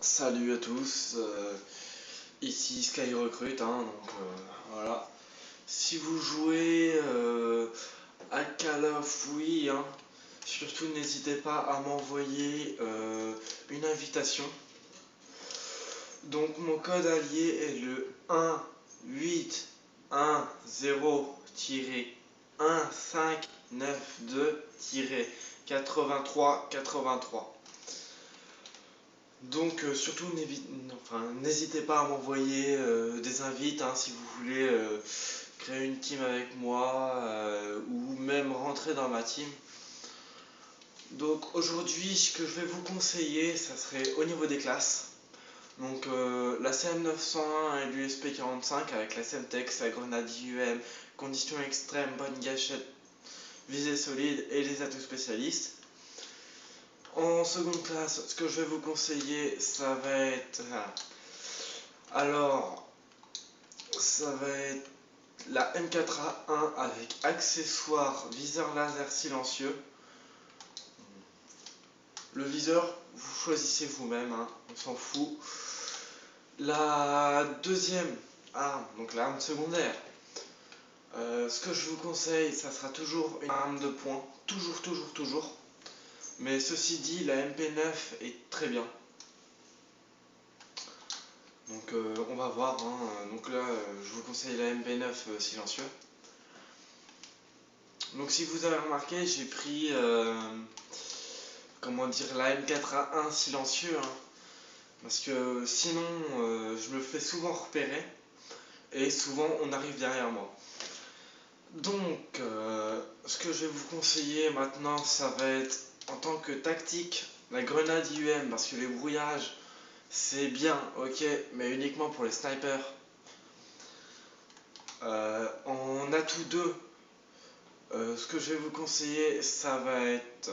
Salut à tous, ici Sky Recruit, voilà. Si vous jouez à Call of Oui, surtout n'hésitez pas à m'envoyer une invitation. Donc mon code allié est le 1810-1592-8383. Donc surtout n'hésitez pas à m'envoyer des invites si vous voulez créer une team avec moi ou même rentrer dans ma team. Donc aujourd'hui ce que je vais vous conseiller, ça serait au niveau des classes. Donc la CM901 et l'USP45 avec la Semtex, la grenade IUM, conditions extrêmes, bonne gâchette, visée solide et les atouts spécialistes. En seconde classe, ce que je vais vous conseiller, ça va être la M4A1 avec accessoire viseur laser silencieux. Le viseur, vous choisissez vous-même, on s'en fout. La deuxième arme, donc l'arme secondaire, ce que je vous conseille, ça sera toujours une arme de poing, toujours. Mais ceci dit, la MP9 est très bien. Donc on va voir, donc là je vous conseille la MP9 silencieux. Donc si vous avez remarqué, j'ai pris la M4A1 silencieux, parce que sinon je me fais souvent repérer et souvent on arrive derrière moi. Donc ce que je vais vous conseiller maintenant, ça va être en tant que tactique la grenade IUM, parce que les brouillages c'est bien, ok, mais uniquement pour les snipers. En atout 2, ce que je vais vous conseiller, ça va être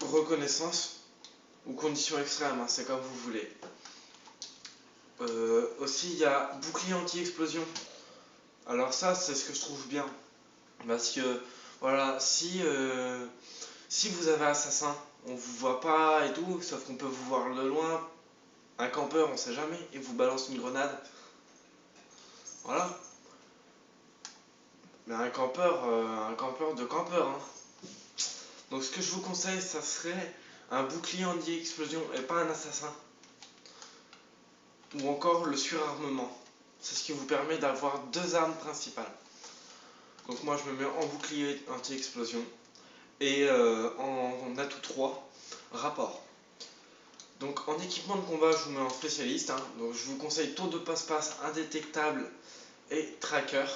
reconnaissance ou conditions extrêmes, c'est comme vous voulez. Aussi, il y a bouclier anti-explosion. Alors ça, c'est ce que je trouve bien. Parce que, voilà, si vous avez assassin, on vous voit pas et tout, sauf qu'on peut vous voir de loin. Un campeur, on sait jamais, et vous balance une grenade. Voilà. Mais un campeur de campeur. Donc ce que je vous conseille, ça serait un bouclier anti-explosion et pas un assassin. Ou encore le surarmement. C'est ce qui vous permet d'avoir deux armes principales. Donc moi je me mets en bouclier anti-explosion et en atout 3, rapport. Donc en équipement de combat, je vous mets en spécialiste. Donc je vous conseille tour de passe-passe, indétectable et tracker.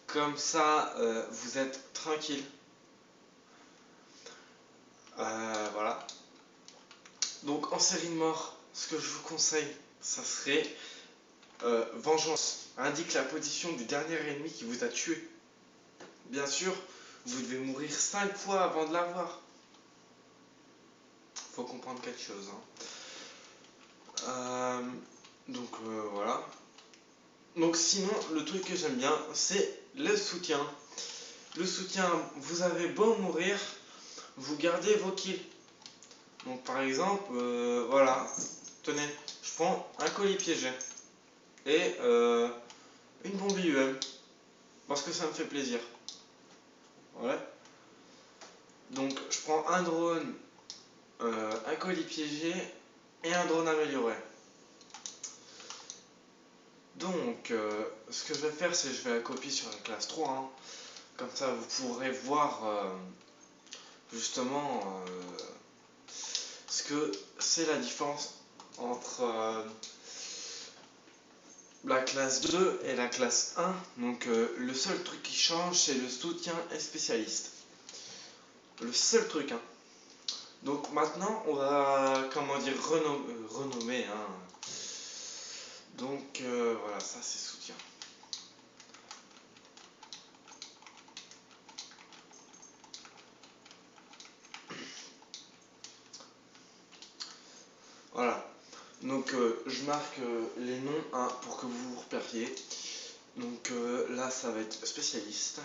Comme ça, vous êtes tranquille. Voilà. Donc en série de mort, ce que je vous conseille, ça serait vengeance. Indique la position du dernier ennemi qui vous a tué. Bien sûr, vous devez mourir 5 fois avant de l'avoir. Faut comprendre quelque chose. Voilà. Donc sinon, le truc que j'aime bien, c'est le soutien. Le soutien, vous avez beau mourir, vous gardez vos kills. Donc par exemple, voilà, tenez, je prends un colis piégé et une bombe IUM, parce que ça me fait plaisir. Voilà. Donc je prends un drone, un colis piégé et un drone amélioré. Donc ce que je vais faire, c'est que je vais la copier sur la classe 3. Comme ça vous pourrez voir justement ce que c'est la différence entre la classe 2 et la classe 1. Donc le seul truc qui change, c'est le soutien et spécialiste. Le seul truc. Donc maintenant, on va, renommer. Donc voilà, ça c'est soutien. Voilà. Donc je marque les noms pour que vous vous repériez. Donc là, ça va être spécialiste.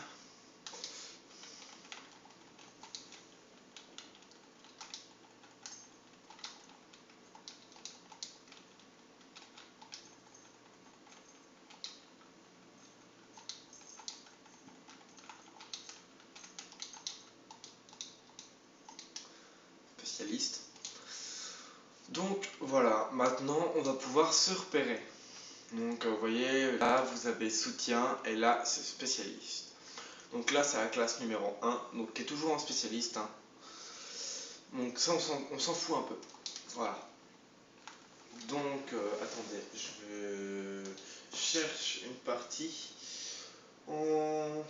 spécialiste. Donc voilà, maintenant on va pouvoir se repérer. Donc vous voyez, là vous avez soutien et là c'est spécialiste. Donc là c'est la classe numéro 1, donc qui est toujours en spécialiste. Hein. Donc ça on s'en fout un peu. Voilà. Donc attendez, je cherche une partie en...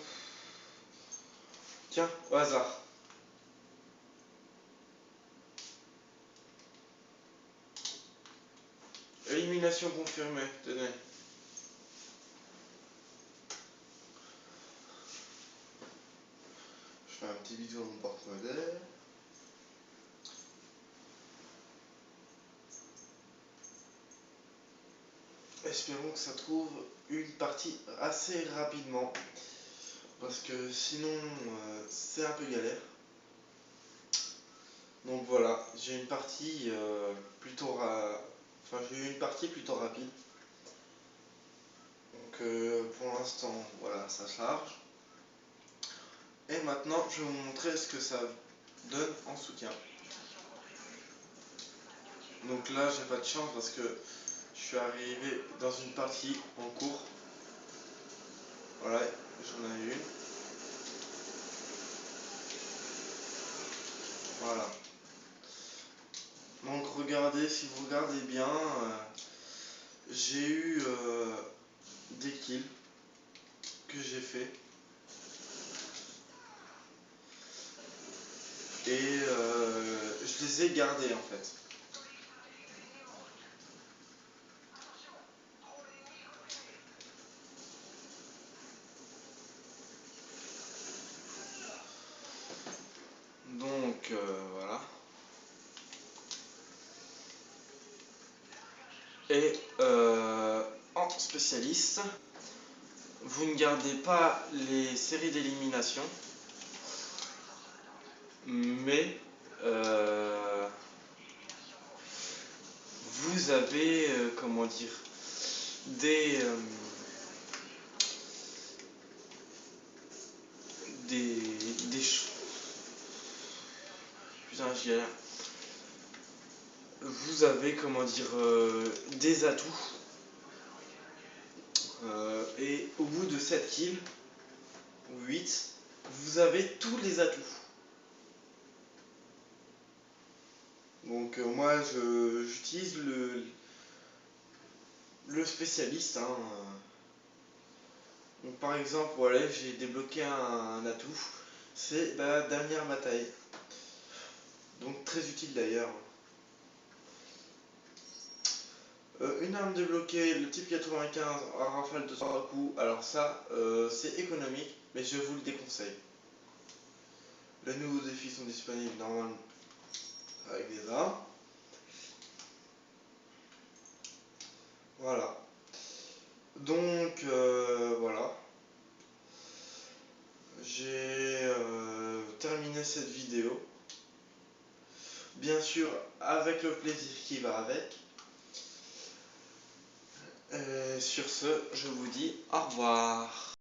Tiens, au hasard. Élimination confirmée, tenez. Je fais un petit bisou à mon porte-monnaie. Espérons que ça trouve une partie assez rapidement. Parce que sinon, c'est un peu galère. Donc voilà, j'ai une partie j'ai eu une partie plutôt rapide. Donc pour l'instant, voilà, ça charge. Et maintenant, je vais vous montrer ce que ça donne en soutien. Donc là, j'ai pas de chance parce que je suis arrivé dans une partie en cours. Voilà, j'en ai une. Voilà. Donc regardez, si vous regardez bien, j'ai eu des kills que j'ai fait. Et je les ai gardés en fait. Donc voilà. Et en spécialiste, vous ne gardez pas les séries d'élimination, mais vous avez, comment dire, des, des, des choses. Putain, j'y ai. Vous avez, comment dire, des atouts. Et au bout de 7 kills, ou 8, vous avez tous les atouts. Donc moi j'utilise le spécialiste. Hein. Donc, par exemple, voilà, j'ai débloqué un atout, c'est la dernière bataille. Donc très utile d'ailleurs. Une arme débloquée, le type 95 à rafale de 3 coups. Alors ça, c'est économique, mais je vous le déconseille. Les nouveaux défis sont disponibles normalement avec des armes. Voilà. Donc voilà. J'ai terminé cette vidéo. Bien sûr, avec le plaisir qui va avec. Sur ce, je vous dis au revoir.